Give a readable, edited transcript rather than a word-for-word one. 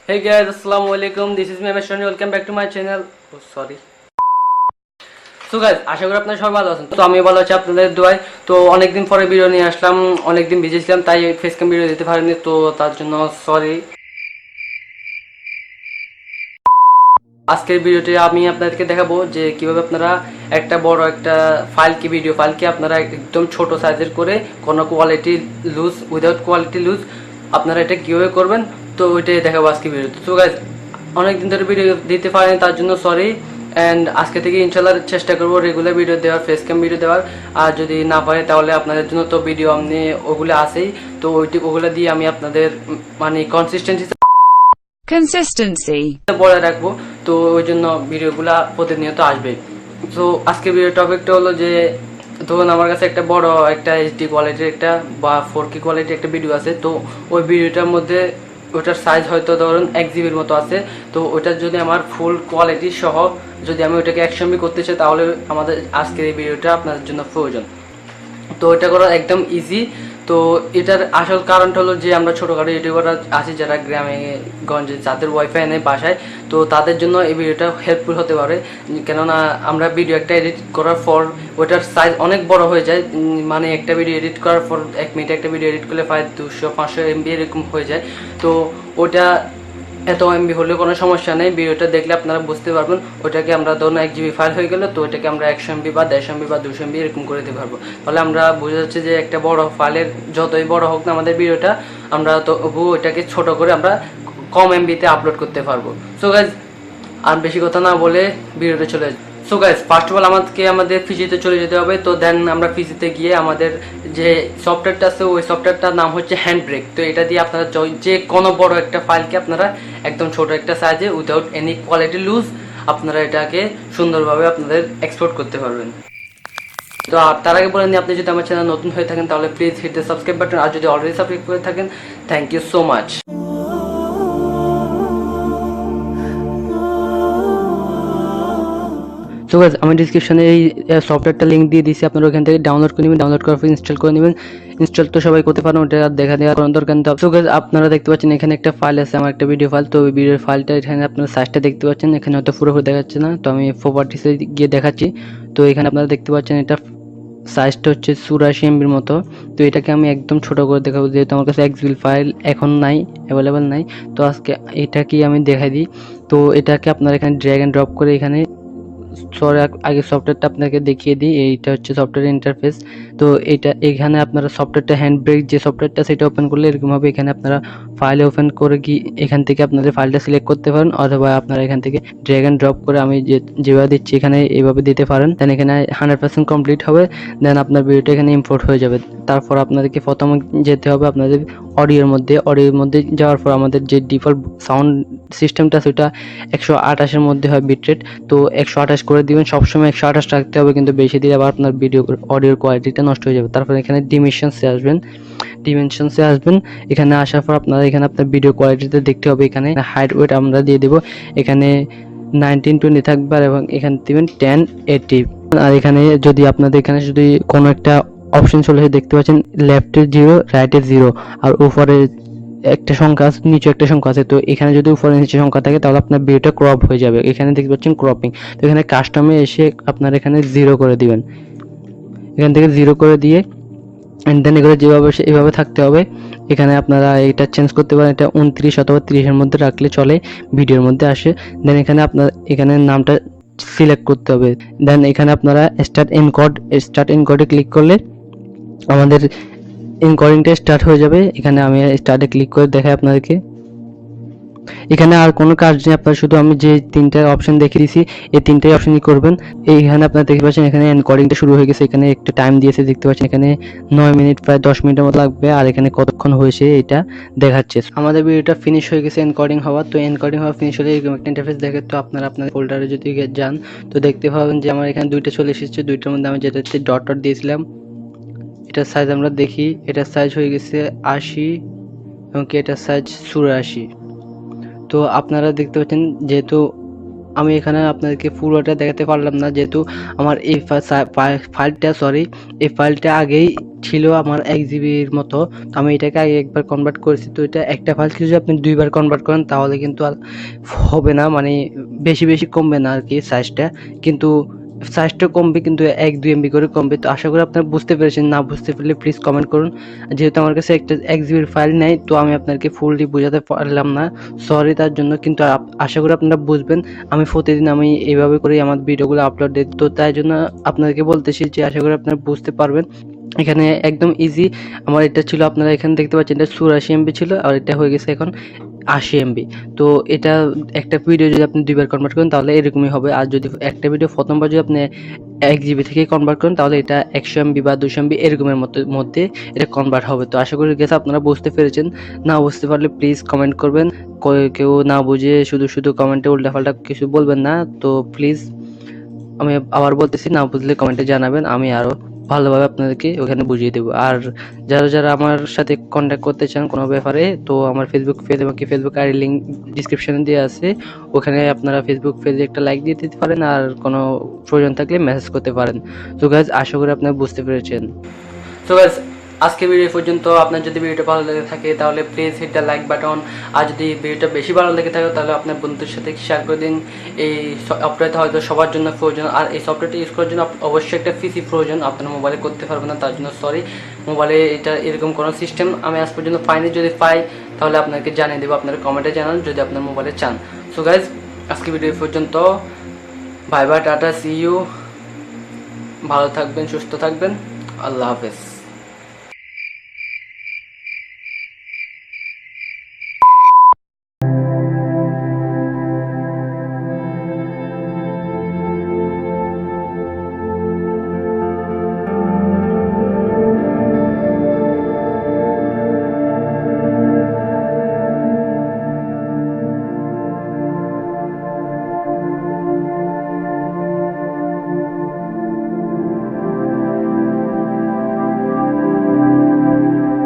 Hey guys, assalamu alaikum. This is me, Mr. Welcome back to my channel. Oh, sorry. So guys, আশা করি আপনারা সবাই ভালো আছেন। তো আমি ভালো আছি আপনাদের দোয়ায়। তো অনেকদিন পরে ভিডিও নিয়ে আসলাম, অনেকদিন বিজি ছিলাম, তাই ফেস ক্যাম ভিডিও দিতে পারিনি, তো তার জন্য সরি। আজকের ভিডিওতে আমি আপনাদেরকে দেখাবো যে কিভাবে আপনারা একটা বড় একটা ভিডিও ফাইলকে আপনারা একদম ছোট সাইজের করে কোনো quality lose without quality lose আপনারা এটা কিভাবে করবেন, তো ওইটাই দেখাবো আজকে ভিডিওতে। তো গাইস, অনেকদিন ধরে ভিডিও দিতে পারিনি, তার জন্য সরি। অ্যান্ড আজকে থেকে ইনশাল্লাহ চেষ্টা করবো রেগুলার ভিডিও দেওয়ার, ফেস ক্যাম ভিডিও দেওয়ার। আর যদি না পারে তাহলে আপনাদের জন্য তো ভিডিও আপনি ওগুলো আসেই, তো ওগুলো দিয়ে আমি আপনাদের মানে কনসিস্টেন্সি বজায় রাখবো। তো ওই জন্য ভিডিওগুলা প্রতিনিয়ত আসবে। তো আজকে ভিডিও টপিকটা হলো যে ধরুন আমার কাছে একটা বড় একটা এইচডি কোয়ালিটির একটা বা 4K কোয়ালিটির একটা ভিডিও আছে। তো ওই ভিডিওটার মধ্যে ওটার সাইজ হয়তো ধরুন 1 GB মতো আছে। তো ওটার যদি আমার ফুল কোয়ালিটি সহ যদি আমি ওটাকে 100 MB করতে চাই, তাহলে আমাদের আজকের এই ভিডিওটা আপনাদের জন্য প্রয়োজন। তো এটা করা একদম ইজি। তো এটার আসল কারণটা হলো যে আমরা ছোটোখাটো ইউটিউবাররা আছি যারা গ্রামে গঞ্জে, যাদের ওয়াইফাই নেই বাসায়, তো তাদের জন্য এই ভিডিওটা হেল্পফুল হতে পারে। কেননা আমরা ভিডিও একটা এডিট করার পর ওটার সাইজ অনেক বড় হয়ে যায়, মানে একটা ভিডিও এডিট করার পর 1 মিনিটে একটা ভিডিও এডিট করলে প্রায় 200-500 MB এরকম হয়ে যায়। তো ওটা এত MB হলেও কোনো সমস্যা নেই, ভিডিওটা দেখলে আপনারা বুঝতে পারবেন। ওটাকে আমরা ধরুন 1 GB ফাইল হয়ে গেলে, তো ওটাকে আমরা 100 MB বা 150 MB বা 200 MB এরকম করে দিতে পারবো। তাহলে আমরা বোঝা যাচ্ছে যে একটা বড় ফাইলের যতই বড় হোক না আমাদের ভিডিওটা, আমরা তবু ওটাকে ছোট করে আমরা কম MB-তে আপলোড করতে পারবো। সো গাইজ, আর বেশি কথা না বলে ভিডিওতে চলে যাই। So guys, first of all আমাদের পিসিতে চলে যেতে হবে। তো দেন আমরা পিসিতে গিয়ে আমাদের যে সফটওয়্যারটা আছে ওই সফটওয়্যারটার নাম হচ্ছে হ্যান্ডব্রেক। তো এটা দিয়ে আপনারা যে কোনো বড় একটা ফাইলকে আপনারা একদম ছোট একটা সাইজে উইদাউট এনি কোয়ালিটি লুজ আপনারা এটাকে সুন্দরভাবে আপনাদের এক্সপোর্ট করতে পারবেন। তো তার আগে বলে নিই, আপনি যদি আমার চ্যানেল নতুন হয়ে থাকেন তাহলে please hit the subscribe button, আর যদি অলরেডি সাবস্ক্রাইব করে থাকেন thank you so much. So guys, আমি ডিসক্রিপশনে এই সফটওয়্যারটা লিঙ্ক দিয়ে দিয়েছি, আপনারা ওখান থেকে ডাউনলোড করে নেবেন। ডাউনলোড করার পর ইনস্টল করে নেবেন। ইনস্টল তো সবাই করতে পারেন, ওটা দেখা দেওয়ার কোনো দরকার নেই। সো গাইস, আপনারা দেখতে পাচ্ছেন এখানে একটা ফাইল আছে, আমার একটা ভিডিও ফাইল। তো ওই ভিডিও ফাইলটা এখানে আপনারা সাইজটা দেখতে পাচ্ছেন, এখানে হয়তো পুরোপুরি দেখাচ্ছে না, তো আমি প্রপার্টিসে গিয়ে দেখাচ্ছি। তো এখানে আপনারা দেখতে পাচ্ছেন এটা সাইজটা হচ্ছে 84 MB মতো। তো এটাকে আমি একদম ছোট করে দেখাবো, যেহেতু আমার কাছে 1 GB ফাইল এখন নাই, অ্যাভেলেবেল নাই। তো আজকে এটাকেই আমি দেখাই দিই। তো এটাকে আপনারা এখানে ড্র্যাগ অ্যান্ড ড্রপ করে এখানে আগে সফটওয়্যারটা আপনাকে দেখিয়ে দিই। এইটা হচ্ছে সফটওয়্যার ইন্টারফেস। তো এখানে আপনারা সফটওয়্যারটা হ্যান্ডব্রেক যে সফটওয়্যারটা সেটা ওপেন করলে এরকম হবে। এখানে আপনারা ফাইল ওপেন করে গিয়ে এখান থেকে আপনাদের ফাইলটা সিলেক্ট করতে পারেন, অথবা আপনারা এখান থেকে ড্র্যাগ অ্যান্ড ড্রপ করে আমি যেভাবে দিচ্ছি এখানে এইভাবে দিতে পারেন। দেন এখানে 100% কমপ্লিট হবে। দেন আপনার ভিডিওটা এখানে ইম্পোর্ট হয়ে যাবে। তারপর আপনাদেরকে প্রথমে যেতে হবে আপনাদের অডিওর মধ্যে যাওয়ার পর আমাদের যে ডিফল্ট সাউন্ড সিস্টেমটা সেটা 128-এর মধ্যে হয় বিটরেট। তো 128 করে দিবেন, সবসময় 128 রাখতে হবে, কিন্তু বেশি দিলে আবার আপনার অডিওর কোয়ালিটিটা নষ্ট হয়ে যাবে। তারপর এখানে ডিমেনশনসে আসবেন। এখানে আসার পর আপনারা এখানে আপনার ভিডিও কোয়ালিটিতে দেখতে হবে। এখানে হাইট ওয়েট আমরা দিয়ে দেবো, এখানে 1920 থাকবে, এবং এখানে দিবেন 1080। আর এখানে যদি আপনাদের এখানে যদি কোনো একটা অপশন চলে আসে, দেখতে পাচ্ছেন লেফটে 0 রাইটে 0 আর উপরে একটা সংখ্যা আছে, নিচে একটা সংখ্যা আছে। তো এখানে যদি উপরে নিচে সংখ্যা থাকে তাহলে আপনার ভিডিওটা ক্রপ হয়ে যাবে। এখানে দেখতে পাচ্ছেন ক্রপিং। তো এখানে কাস্টমে এসে আপনার এখানে 0 করে দিবেন, এখান থেকে 0 করে দিয়ে এন্ড দেন এগুলো যেভাবে এইভাবে থাকতে হবে। এখানে আপনারা এটা চেঞ্জ করতে পারেন, এটা 29 অথবা 30-এর মধ্যে রাখলে চলে, ভিডিওর মধ্যে আসে। দেন এখানে আপনার এখানে নামটা সিলেক্ট করতে হবে। দেন এখানে আপনারা স্টার্ট এনকোডে ক্লিক করলে আমাদের এনকোডিংটা স্টার্ট হয়ে যাবে। এখানে আমি স্টার্টে ক্লিক করে দেখাই আপনাদেরকে। এখানে আর কোনো কাজ নেই, আপনারা শুধু আমি যে 3টা অপশন দেখিয়ে দিয়েছি এই 3টাই অপশনই করবেন। এইখানে আপনারা দেখতে পাচ্ছেন এখানে এনকোডিংটা শুরু হয়ে গেছে। এখানে একটা টাইম দিয়েছে, দেখতে পাচ্ছেন এখানে 9 মিনিট, প্রায় 10 মিনিটের মতো লাগবে। আর এখানে কতক্ষণ হয়েছে এটা দেখাচ্ছে। আমাদের ভিডিওটা ফিনিশ হয়ে গেছে এনকোডিং হওয়া। তো এনকোডিং হওয়া ফিনিশ হলে এরকম একটা ইন্টারফেস দেখে। তো আপনারা আপনাদের ফোল্ডারে যদি যান তো দেখতে পাবেন যে আমার এখানে 2টা চলে এসেছে। 2টার মধ্যে আমি যেটাতে ডট দিয়েছিলাম এটার সাইজ আমরা দেখি, এটার সাইজ হয়ে গেছে 80 এবং এটার সাইজ 84। তো আপনারা দেখতে পাচ্ছেন যেহেতু আমি এখানে আপনাদেরকে পুরোটা দেখাতে পারলাম না, যেহেতু আমার এই ফাইলটা আগেই ছিল আমার 1 জিবির মতো। তো আমি এটাকে আগে একবার কনভার্ট করেছি। তো এটা একটা ফাইলকে যদি আপনি 2বার কনভার্ট করেন তাহলে কিন্তু আর হবে না, মানে বেশি বেশি কমবে না আর কি সাইজটা, কিন্তু সাইজটা কমবে কিন্তু 1-2 MB করে কমবে। তো আশা করি আপনারা বুঝতে পেরেছেন। না বুঝতে পারলে প্লিজ কমেন্ট করুন। যেহেতু আমার কাছে একটা 1 জিবির ফাইল নেই, তো আমি আপনাদেরকে ফুললি বোঝাতে পারলাম না, সরি তার জন্য। কিন্তু আশা করি আপনারা বুঝবেন। আমি প্রতিদিন আমি এইভাবে করেই আমার ভিডিওগুলো আপলোড দিই, তো তাই জন্য আপনাদেরকে বলতেছি যে আশা করি আপনারা বুঝতে পারবেন। এখানে একদম ইজি। আমার এটা ছিল, আপনারা এখানে দেখতে পাচ্ছেন, এটা 84 MB ছিল, আর এটা হয়ে গেছে এখন 80 MB। তো এটা একটা ভিডিও যদি আপনি 2বার কনভার্ট করেন তাহলে এরকমই হবে। আর যদি একটা ভিডিও প্রথমবার যদি আপনি 1 জিবি থেকে কনভার্ট করেন তাহলে এটা 100 MB বা 200 MB এরকমের মধ্যে এটা কনভার্ট হবে। তো আশা করি গেছে আপনারা বুঝতে পেরেছেন। না বুঝতে পারলে প্লিজ কমেন্ট করবেন। কেউ না বুঝে শুধু কমেন্টে উল্টাপাল্টা কিছু বলবেন না। তো প্লিজ আমি আবার বলতেছি, না বুঝলে কমেন্টে জানাবেন, আমি আরো ভালোভাবে আপনাদেরকে ওখানে বুঝিয়ে দেবো। আর যারা আমার সাথে কন্ট্যাক্ট করতে চান কোনো ব্যাপারে, তো আমার ফেসবুক পেজ এবং ফেসবুক আইডি লিঙ্ক ডিসক্রিপশনে দেওয়া আছে। ওখানে আপনারা ফেসবুক পেজে একটা লাইক দিয়ে দিতে পারেন, আর কোনো প্রয়োজন থাকলে মেসেজ করতে পারেন। তো গাইজ, আশা করি আপনারা বুঝতে পেরেছেন। তো গাইজ, আজকে ভিডিও পর্যন্ত। আপনার যদি ভিডিওটা ভালো লেগে থাকে তাহলে please hit the like button. আর যদি ভিডিওটা বেশি ভালো লেগে থাকে তাহলে আপনার বন্ধুদের সাথে শেয়ার করে দিন। এই সফটওয়্যারটা হয়তো সবার জন্য প্রয়োজন, আর এই সফটওয়্যারটা ইউজ করার জন্য অবশ্যই একটা পিসি প্রয়োজন। আপনার মোবাইলে করতে পারবেন না, তার জন্য সরি। মোবাইলে এটা এরকম কোনো সিস্টেম আমি আজ পর্যন্ত পাইনি। যদি পাই তাহলে আপনাকে জানিয়ে দেবো, আপনারা কমেন্টে জানান যদি আপনার মোবাইলে চান। সো গাইজ, আজকে ভিডিও পর্যন্ত। Bye bye, ta-ta, see you. ভালো থাকবেন, সুস্থ থাকবেন, আল্লাহ হাফেজ।